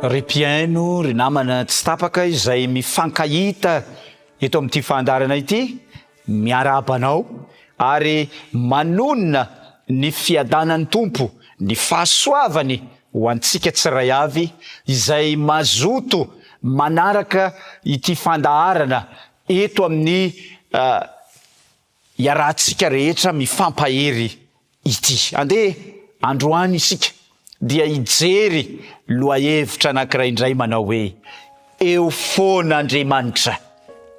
Ry mpiaino, ry namana tsy tapaka izay mifankahita eto amin'ity fandarana ity, miarabanao ary manonona ny fiadanan'ny tompo, ny fahasoavany ho antsika tsiray avy izay mazoto manaraka ity fandaharana eto amin'ny iarahantsika rehetra mifampahery ity. Andeha androany isika dia hijery lohahevitra anankiray indray manao hoe eo foan'Andriamanitra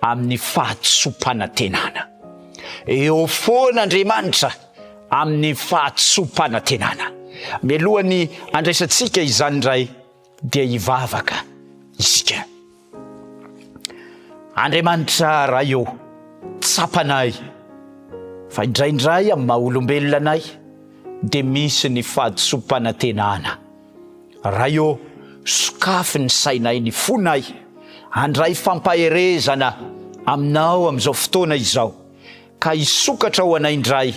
amin'ny fahatsopanantenana. Eo foan'Andriamanitra amin'ny fahatsopanantenana. Mialohany andraisantsika izany indray dia hivavaka isika. Andriamanitra raha eo tsapanay, fa indraindray amin'ny maha-olombelonanay dia misy ny fahatsopanantenana. Raha eo sokafy ny sainay, ny fonay, handray fampaherezana aminao amin'izao fotoana izao, ka hisokatra ho anay indray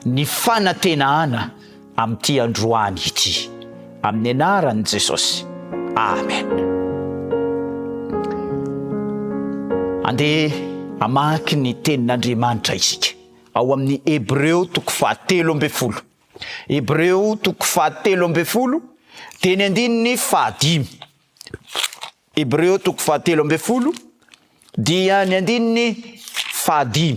ny fanantenana amin'ity androany ity. Amin'ny anaran'i Jesosy. Amen. Andeha hamaky ny tenin'Andriamanitra isika ao amin'ny Hébreo 7:10. Hébreo 7:10 teny andininy 5. Hébreo 7:10 dia ny andininy 5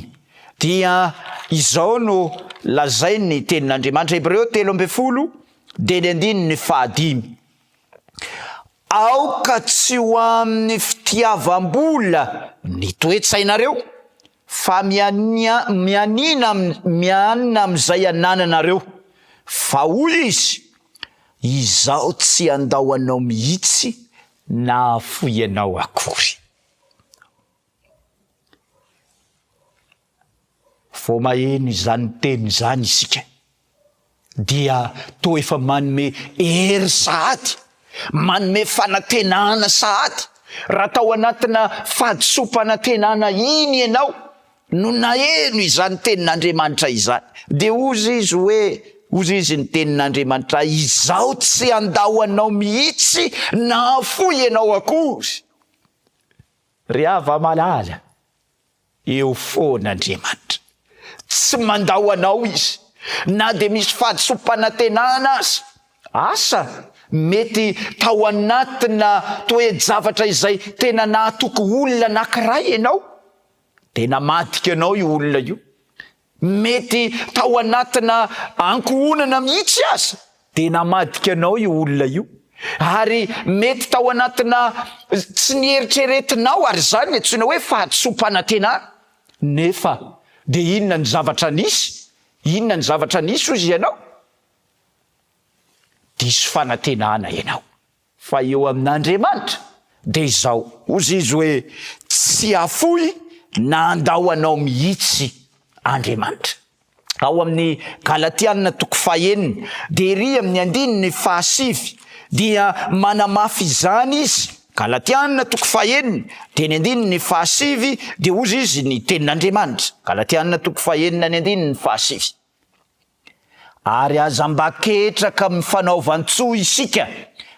dia izao no lazainy tenin'Andriamanitra. Hébreo 7:10 dia ny andininy 5. Aoka tsy ho amin'ny fitiavam-bola ny toe-tsainareo, fa mianina amin'izay anananareo, fa hoy izy, izao tsy andao anao mihitsy na afoy anao akory. Vao maheno izany teny izany isika dia toa efa manome hery sahady, manome fanantenana sahady. Raha tao anatina fahadisopanantenana iny ianao no naheno izany tenin'Andriamanitra izany, dia ozy izy hoe, ozy izy ny tenin'Andriamanitra, izao tsy andao anao mihitsy na afoy ianao akory. Ry hava malala, eo foan'Andriamanitra, tsy mandao anao izy, na dia misy fahadisopanantenana aza. Asa mety tao anatina toe-javatra izay tena nahatoky olona anankiray ianao, tena madika anao io olona io. Mety tao anatina ankohonana mihitsy aza, tena madika anao io olona io. Ary mety tao anatina tsy nieritreretinao, ary zany antsoina hoe fahadisopanantenana. Nefa dia inona ny zavatra nisy? Inona ny zavatra nisy ozy ianao? Diso fanantenana ianao. Fa eo amin'Andriamanitra dia izao, ozy izy hoe tsy afoy na andao anao mihitsy Andriamanitra. Ao amin'ny Galatiana 5:9 dia ery amin'ny andininy 7 dia manamafy izany izy. Galatiana 5:9 dia ny andininy 7 dia ozy izy ny tenin'Andriamanitra. Galatiana 5:9 ny andininy 7. Ary aza mba ketraka mifanaovan-tsoa isika,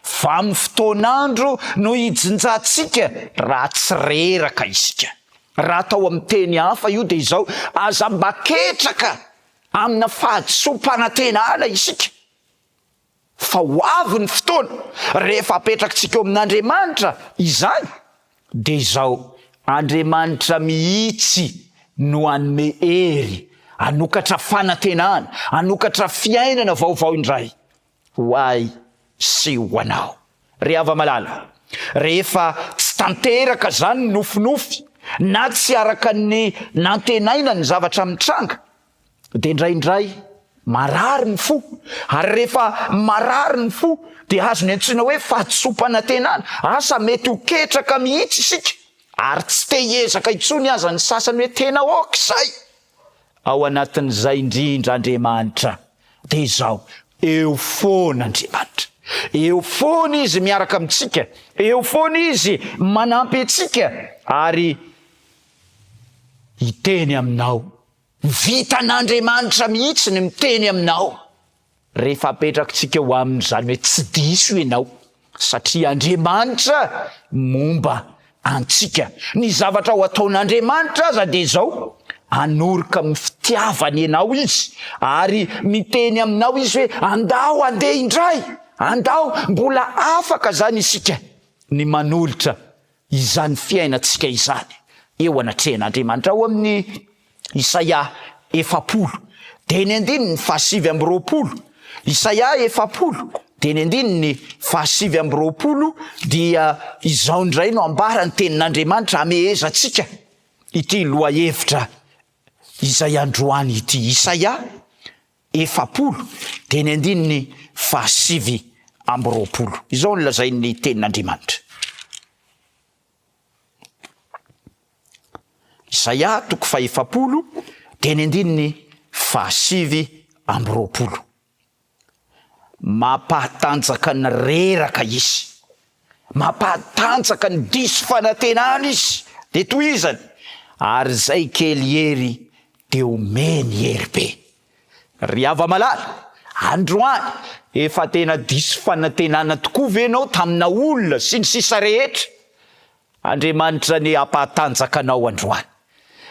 fa amin'ny fotoan'andro no hijinjantsika raha tsy reraka isika. Raha atao amin'ny teny hafa io dia izao, aza mba ketraka amina fahadisopanantenana isika, fa ho avy ny fotoana rehefa apetrakantsika eo amin'Andriamanitra izany, dia izao Andriamanitra mihitsy no anome hery, anokatra fanantenana, anokatra fiainana vaovao indray ho ahy sy ho anao. Ry hava malala, rehefa tsy tanteraka zany nofinofy, na tsy araka ny nantenaina ny zavatra mitranga, dia indraindray marary ny fo. Ary rehefa marary ny fo dia azo ny antsoina hoe fahadisopanantenana. Asa mety ho ketraka mihitsy isika, ary tsy te hiezaka intsony aza ny sasany hoe tena oka izay. Ao anatin'izay indrindra Andriamanitra dia izao, eo foan'Andriamanitra. Eo foana izy miaraka amintsika, eo foana izy manampy antsika, ary hiteny aminao. Vitan'Andriamanitra mihitsy ny miteny aminao. Rehefa apetrakantsika ho aminy izany hoe tsy diso ianao, satria Andriamanitra momba antsika. Ny zavatra ho ataon'Andriamanitra aza de zao, anoroka amin'ny fitiavany ianao izy, ary miteny aminao izy hoe andao andeha indray, andao mbola afaka zany isika ny manolotra izany fiainantsika izany. Eo anatrehan'Andriamanitra ao amin'ny Isaia 70 de ny 720. Isaia 70 de ny 720 dia izao indray no ambarany tenin'Andriamanitra amehezatsika ity lohahevitra izay androany ity. Isaia 70 de ny 720. Izao no lazain'ny tenin'Andriamanitra. Isaia 70 de ny 720. Mampatanjaka ny reraka izy, mampatanjaka ny diso fanantenana izy, de toizany ary zay kely hery de omeny hery be. Ry hava-malala, androany efa tena diso fanantenana tokoa venao tamina olona sy ny sisa rehetra. Andriamanitra ny hampatanjaka anao androany.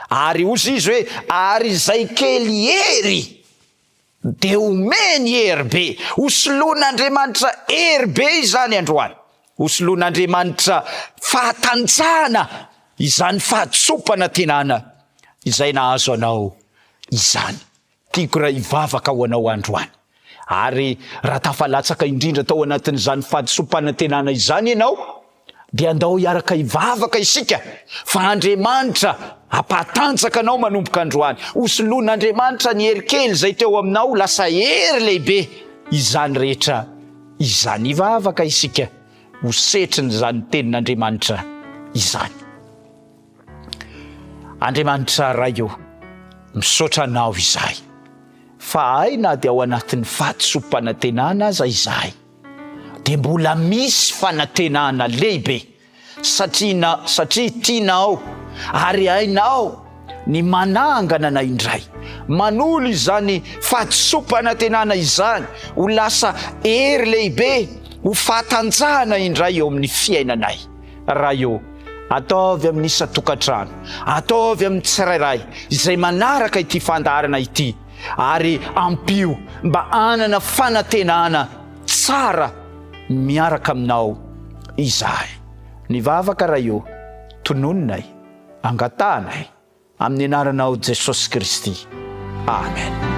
Ary ozy izy hoe ary zay kely hery de omeny hery be. Hosoloan'Andriamanitra hery be izany androany. Hosoloan'Andriamanitra fahatanjahana izany fahatsopana tenana izay nahazo anao izany. Tiako raha hivavaka ho anao androany. Ary raha tafalatsaka indrindra tao anatin'izany fahatsopana tenana izany ianao, de andao hiaraka hivavaka isika fa Andriamanitra hampatanjaka anao manomboka androany. Hosoloan'Andriamanitra ny hery kely zay teo aminao lasa hery lehibe izany rehetra izany. Hivavaka isika ho setriny zany tenin'Andriamanitra izany. Andriamanitra raio, misaotra anao izahay fa aina de ao anatin'ny fahatsopana tenana aza izahay, de mbola misy fanantenana lehibe satria tianao ary hainao ny manangana na indray manolo izany fahatsopana tenana izany ho lasa hery lehibe, ho fahatanjahana indray eo amin'ny fiainanay. Raha eo ataovy amin'ny isa-tokantrano, ataovy amin'ny tsirairay izay manaraka ity fandarana ity, ary ampio mba anana fanantenana tsara miaraka aminao izahay. Nivavaka raha eo, tonononay, angatanay amin'ny anaranao Jesosy Kristy. Amen.